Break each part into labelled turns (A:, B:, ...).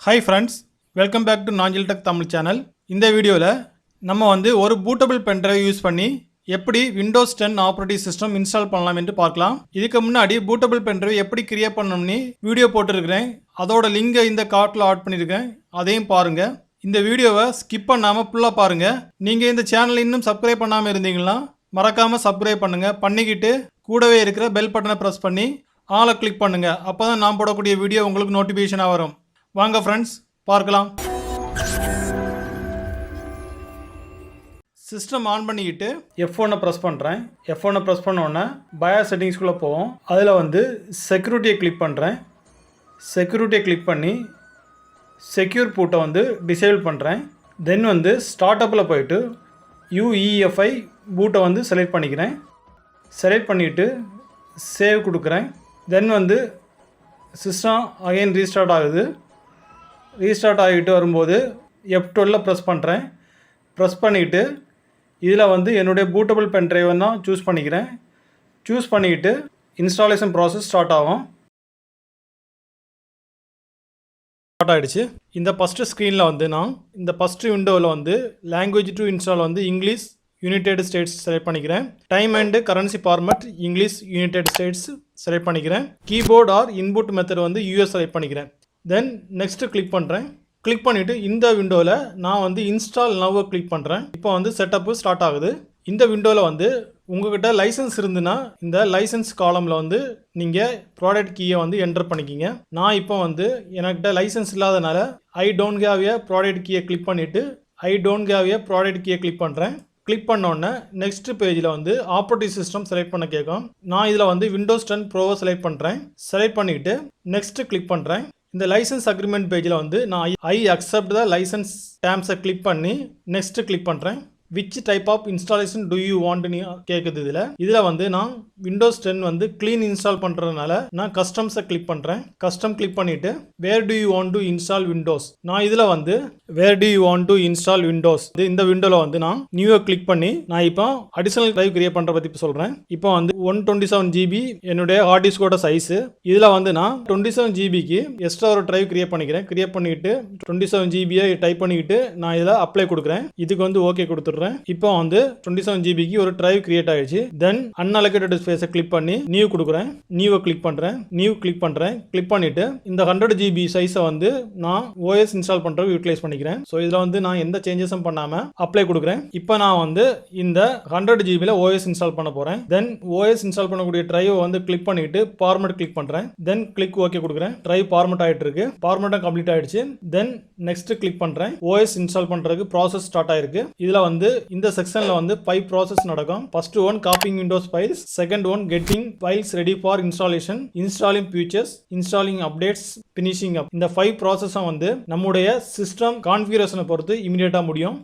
A: Hi friends, welcome back to Nanjil Tech Tamil channel. இந்த வீடியோவில் நம்ம ஒரு bootable pendrive யூஸ் பண்ணி எப்படி Windows 10 ஆப்பரேட்டிங் சிஸ்டம் இன்ஸ்டால் பண்ணலாம் என்று பார்க்கலாம். இதுக்கு முன்னாடி bootable pendrive எப்படி கிரியேட் பண்ணணும்னு வீடியோ போட்டுருக்கிறேன். அதோட லிங்கை இந்த கார்ட்டில் ஆட் பண்ணியிருக்கேன். அதையும் பாருங்க. இந்த வீடியோவை ஸ்கிப் பண்ணாமல் ஃபுல்லாக பாருங்க. நீங்கள் இந்த சேனலை இன்னும் சப்ஸ்கிரைப் பண்ணாமல் இருந்தீங்கன்னா மறக்காமல் சப்ஸ்கிரைப் பண்ணுங்க. பண்ணிக்கிட்டு கூடவே இருக்கிற பெல் பட்டனை ப்ரெஸ் பண்ணி ஆளை கிளிக் பண்ணுங்க. அப்போ தான் நான் போடக்கூடிய வீடியோ உங்களுக்கு நோட்டிஃபிகேஷனாக வரும். வாங்க ஃப்ரெண்ட்ஸ் பார்க்கலாம். சிஸ்டம் ஆன் பண்ணிக்கிட்டு F1 ப்ரெஸ் பண்ணுறேன். F1 ப்ரெஸ் பண்ணோன்னே பயாஸ் செட்டிங்ஸ்குள்ளே போவோம். அதில் செக்யூரிட்டியை கிளிக் பண்ணுறேன். செக்யூரிட்டியை கிளிக் பண்ணி செக்யூர் பூட்டை டிசேபிள் பண்ணுறேன். தென் ஸ்டார்ட் அப்பில் போயிட்டு UEFI பூட்டை செலக்ட் பண்ணிக்கிறேன். செலக்ட் பண்ணிவிட்டு சேவ் கொடுக்குறேன். தென் சிஸ்டம் அகைன் ரீஸ்டார்ட் ஆகுது. ரீஸ்டார்ட் ஆகிட்டு வரும்போது F12 ப்ரெஸ் பண்ணுறேன். ப்ரெஸ் பண்ணிவிட்டு இதில் என்னுடைய பூட்டபிள் பென் ட்ரைவை தான் சூஸ் பண்ணிக்கிறேன். சூஸ் பண்ணிக்கிட்டு இன்ஸ்டாலேஷன் ப்ராசஸ் ஸ்டார்ட் ஆகும். ஸ்டார்ட் ஆகிடுச்சு. இந்த ஃபஸ்ட்டு ஸ்க்ரீனில் நான் இந்த ஃபஸ்ட்டு விண்டோவில் language to install English United States select பண்ணிக்கிறேன். Time and currency format English United States select பண்ணிக்கிறேன். Keyboard or input method US select பண்ணிக்கிறேன். தென் நெக்ஸ்ட்டு கிளிக் பண்ணுறேன். கிளிக் பண்ணிவிட்டு இந்த விண்டோவில் நான் இன்ஸ்டால் நவ்வை கிளிக் பண்ணுறேன். இப்போ செட்டப்பு ஸ்டார்ட் ஆகுது. இந்த விண்டோவில் உங்கள்கிட்ட லைசன்ஸ் இருந்துன்னா இந்த லைசன்ஸ் காலமில் நீங்கள் ப்ராடக்ட் கீயை என்டர் பண்ணிக்கிங்க. நான் இப்போ என்கிட்ட லைசன்ஸ் இல்லாதனால I don't have a product கீயை கிளிக் பண்ணிவிட்டு I don't have a product கீயை கிளிக் பண்ணுறேன். கிளிக் பண்ணோன்னே நெக்ஸ்ட் பேஜில் ஆப்பரேட்டிங் சிஸ்டம் செலக்ட் பண்ண கேட்கும். நான் இதில் Windows 10 ப்ரோவை செலக்ட் பண்ணுறேன். செலக்ட் பண்ணிவிட்டு நெக்ஸ்ட்டு கிளிக் பண்ணுறேன். இந்த லைசன்ஸ் அக்ரிமெண்ட் பேஜில் நான் ஐ அக்செப்ட் த லைசன்ஸ் டேர்ம்ஸை கிளிக் பண்ணி நெக்ஸ்ட்டு கிளிக் பண்ணுறேன். Which type of installation do you வாண்ட்னு கேட்குது. இதில் நான் Windows 10 க்ளீன் இன்ஸ்டால் பண்ணுறதுனால நான் கஸ்டம்ஸை கிளிக் பண்ணுறேன். கஸ்டம் கிளிக் பண்ணிவிட்டு where do you want to install Windows நான் இதில் where do you want to install Windows இந்த விண்டோவில் நான் நியூவை கிளிக் பண்ணி நான் இப்போ அடிஷனல் டிரைவ் கிரியேட் பண்ணுற பற்றி சொல்கிறேன். இப்போ 127 GB என்னுடைய ஹார்ட் டிஸ்கோட சைஸு. இதில் நான் 27 GBக்கு எக்ஸ்ட்ரா ஒரு டிரைவ் கிரியேட் பண்ணிக்கிறேன். கிரியேட் பண்ணிவிட்டு 27 GBயை டைப் பண்ணிக்கிட்டு நான் இதில் அப்ளை கொடுக்குறேன். இதுக்கு ஓகே கொடுத்துட்றேன். இப்போ 27 GBக்கு ஒரு டிரைவ் கிரியேட் ஆயிடுச்சு. தென் அன்அலோகேட்டட் ஸ்பேஸை கிளிக் பண்ணி நியூ கொடுக்குறேன். நியூவை கிளிக் பண்ணுறேன். நியூ கிளிக் பண்ணுறேன். கிளிக் பண்ணிட்டு இந்த 100 GB சைஸை நான் OS இன்ஸ்டால் பண்ணுறது யூட்டிலைஸ் பண்ணிக்கிறேன். ஸோ இதில் நான் எந்த சேஞ்சஸும் பண்ணாமல் அப்ளை கொடுக்குறேன். இப்போ நான் இந்த 100 GBயில் OS இன்ஸ்டால் பண்ண போகிறேன். தென் OS இன்ஸ்டால் பண்ணக்கூடிய டிரைவை கிளிக் பண்ணிட்டு ஃபார்மேட் கிளிக் பண்ணுறேன். தென் கிளிக் ஓகே கொடுக்குறேன். டிரைவ் ஃபார்மேட் ஆகிட்டு இருக்கு. ஃபார்மேட்டும் கம்ப்ளீட் ஆயிடுச்சு. தென் நெக்ஸ்ட் கிளிக் பண்ணுறேன். OS இன்ஸ்டால் பண்ணுறதுக்கு ப்ராசஸ் ஸ்டார்ட் ஆயிருக்கு. இதில் இந்த செக்ஷன்ல 5 ப்ராசஸ் நடக்கும். First one copying Windows files, second one getting files ready for installation, installing features, installing updates, finishing up. இந்த 5 ப்ராசஸும் நம்முடைய சிஸ்டம் கான்ஃபிகரேஷனை பொறுத்து இமிடியேட்டா முடியும்.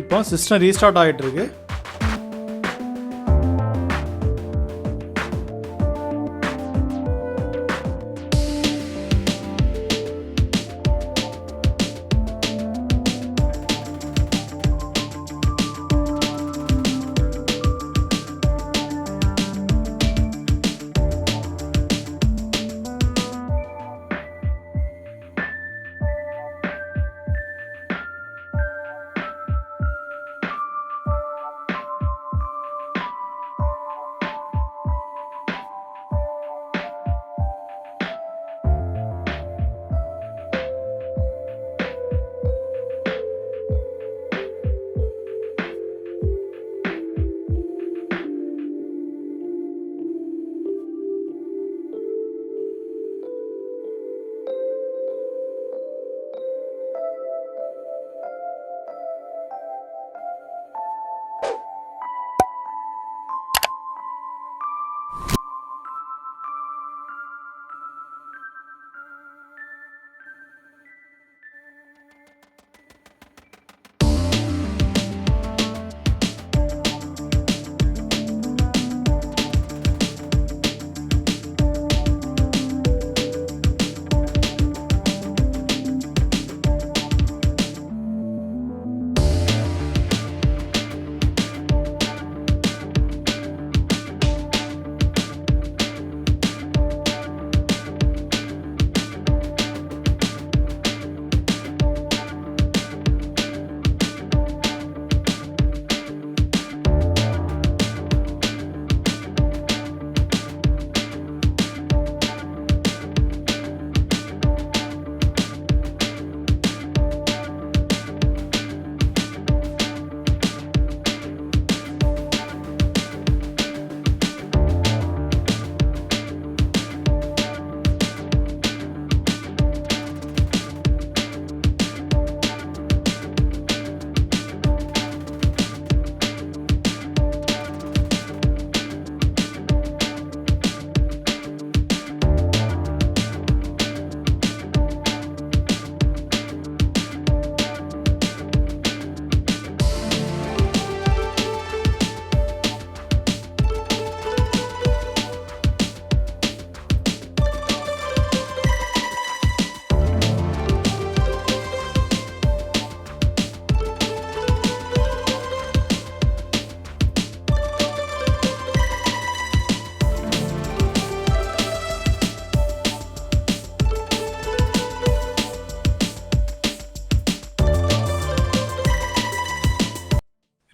A: இப்போ சிஸ்டம் ரீஸ்டார்ட் ஆகிட்டு இருக்கு.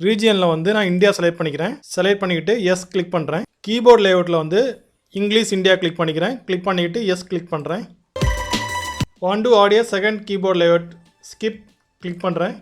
A: ரீஜியனில் வந்து நான் இந்தியா செலக்ட் பண்ணிக்கிறேன். செலக்ட் பண்ணிக்கிட்டு எஸ் கிளிக் பண்ணுறேன். கீபோர்ட் லேஅவுட்டில் வந்து இங்கிலீஷ் இந்தியா கிளிக் பண்ணிக்கிறேன். கிளிக் பண்ணிக்கிட்டு எஸ் கிளிக் பண்ணுறேன். Want to add a second keyboard layout skip click பண்ணுறேன்.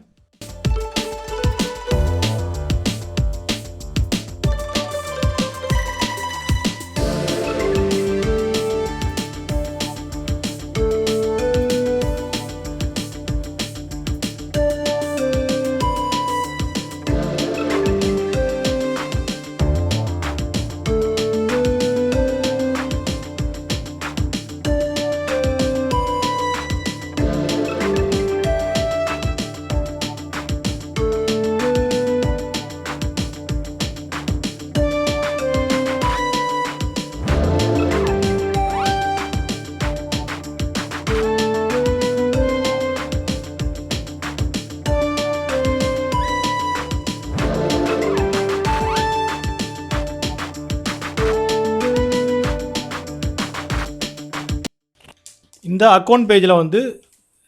A: இந்த அக்கௌண்ட் பேஜில் வந்து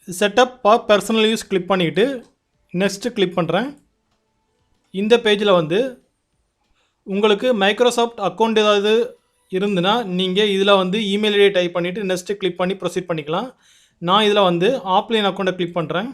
A: set up for personal use click பண்ணிவிட்டு நெக்ஸ்ட்டு கிளிக் பண்ணுறேன். இந்த பேஜில் வந்து உங்களுக்கு மைக்ரோசாஃப்ட் அக்கௌண்ட் ஏதாவது இருந்துன்னா நீங்கள் இதில் வந்து இமெயில் ஐடி டைப் பண்ணிவிட்டு நெக்ஸ்ட்டு கிளிக் பண்ணி ப்ரொசீட் பண்ணிக்கலாம். நான் இதில் வந்து ஆஃப்லைன் அக்கௌண்ட்டை கிளிக் பண்ணுறேன்.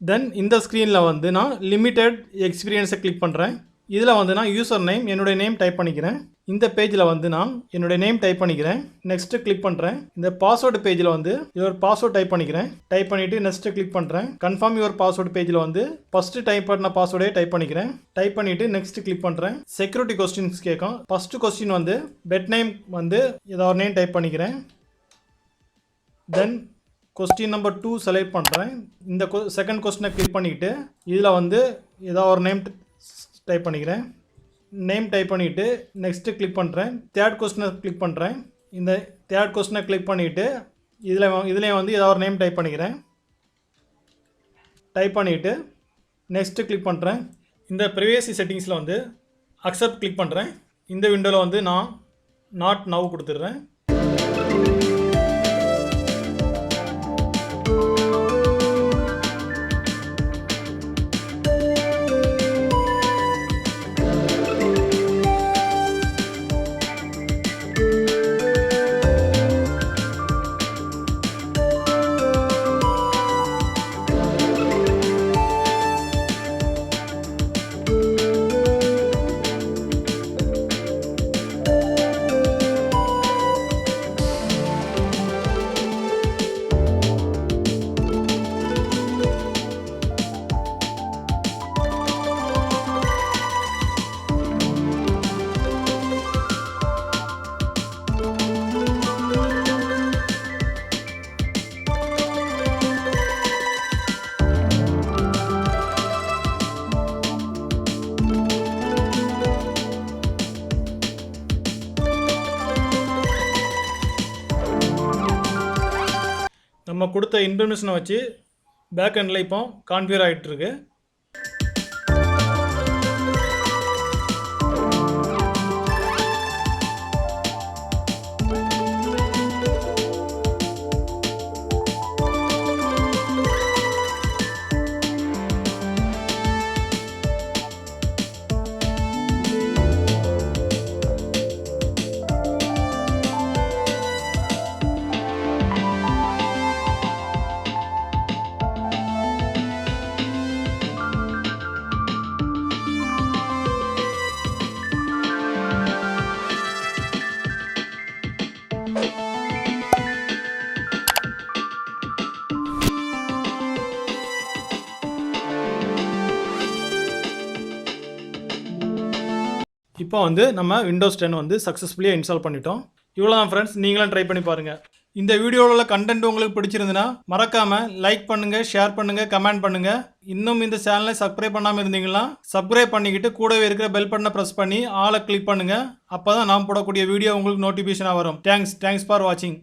A: தென் இந்த ஸ்க்ரீனில் வந்து நான் லிமிட்டட் எக்ஸ்பீரியன்ஸை கிளிக் பண்ணுறேன். இதில் வந்து நான் யூசர் நேம் என்னுடைய நேம் டைப் பண்ணிக்கிறேன். இந்த பேஜில் வந்து நான் என்னுடைய நேம் டைப் பண்ணிக்கிறேன். நெக்ஸ்ட்டு கிளிக் பண்ணுறேன். இந்த பாஸ்வேர்டு பேஜில் வந்து ஒரு பாஸ்வேர்டு டைப் பண்ணிக்கிறேன். டைப் பண்ணிவிட்டு நெக்ஸ்ட்டு கிளிக் பண்ணுறேன். கன்ஃபார்ம் யுவர் பாஸ்வேர்டு பேஜில் வந்து ஃபஸ்ட்டு டைப் பண்ண பாஸ்வேர்டே டைப் பண்ணிக்கிறேன். டைப் பண்ணிவிட்டு நெக்ஸ்ட்டு கிளிக் பண்ணுறேன். செக்யூரிட்டி கொஸ்டின்ஸ் கேட்கும். ஃபஸ்ட்டு கொஸ்டின் வந்து பெட் நேம் வந்து ஏதாவது ஒரு நேம் டைப் பண்ணிக்கிறேன். தென் கொஸ்டின் நம்பர் 2 செலக்ட் பண்ணுறேன். இந்த செகண்ட் கொஸ்டினை கிளிக் பண்ணிக்கிட்டு இதில் வந்து ஏதாவது ஒரு நேம் டைப் பண்ணிக்கிறேன். நேம் டைப் பண்ணிவிட்டு நெக்ஸ்ட்டு கிளிக் பண்ணுறேன். தேர்ட் கொஸ்டினை கிளிக் பண்ணுறேன். இந்த தேர்ட் கொஸ்டினை கிளிக் பண்ணிவிட்டு இதுலேயும் வந்து ஏதாவது ஒரு நேம் டைப் பண்ணிக்கிறேன். டைப் பண்ணிவிட்டு நெக்ஸ்ட்டு கிளிக் பண்ணுறேன். இந்த ப்ரைவேசி செட்டிங்ஸில் வந்து அக்செப்ட் கிளிக் பண்ணுறேன். இந்த விண்டோவில் வந்து நான் நாட் நவ் கொடுத்துட்றேன். நம்ம கொடுத்த இன்ஃபர்மேஷனை வச்சு பேக் எண்டில் இப்போ கான்ஃபிகர் ஆகிட்டுருக்கு. இப்போ வந்து நம்ம விண்டோஸ் 10 வந்து சக்ஸஸ்ஃபுல்லியாக இன்ஸ்டால் பண்ணிட்டோம். இவ்வளோ தான் ஃப்ரெண்ட்ஸ், நீங்களும் ட்ரை பண்ணி பாருங்கள். இந்த வீடியோவில் உள்ள கண்டென்ட் உங்களுக்கு பிடிச்சிருந்துன்னா மறக்காமல் லைக் பண்ணுங்கள், ஷேர் பண்ணுங்கள், கமெண்ட் பண்ணுங்கள். இன்னும் இந்த சேனலை சப்ஸ்கிரைப் பண்ணாமல் இருந்தீங்கன்னா சப்ஸ்கிரைப் பண்ணிக்கிட்டு கூடவே இருக்கிற பெல் பட்டனை ப்ரெஸ் பண்ணி ஆளை கிளிக் பண்ணுங்கள். அப்போ தான் நான் போடக்கூடிய வீடியோ உங்களுக்கு நோட்டிஃபிகேஷனாக வரும். தேங்க்ஸ் ஃபார் வாட்சிங்.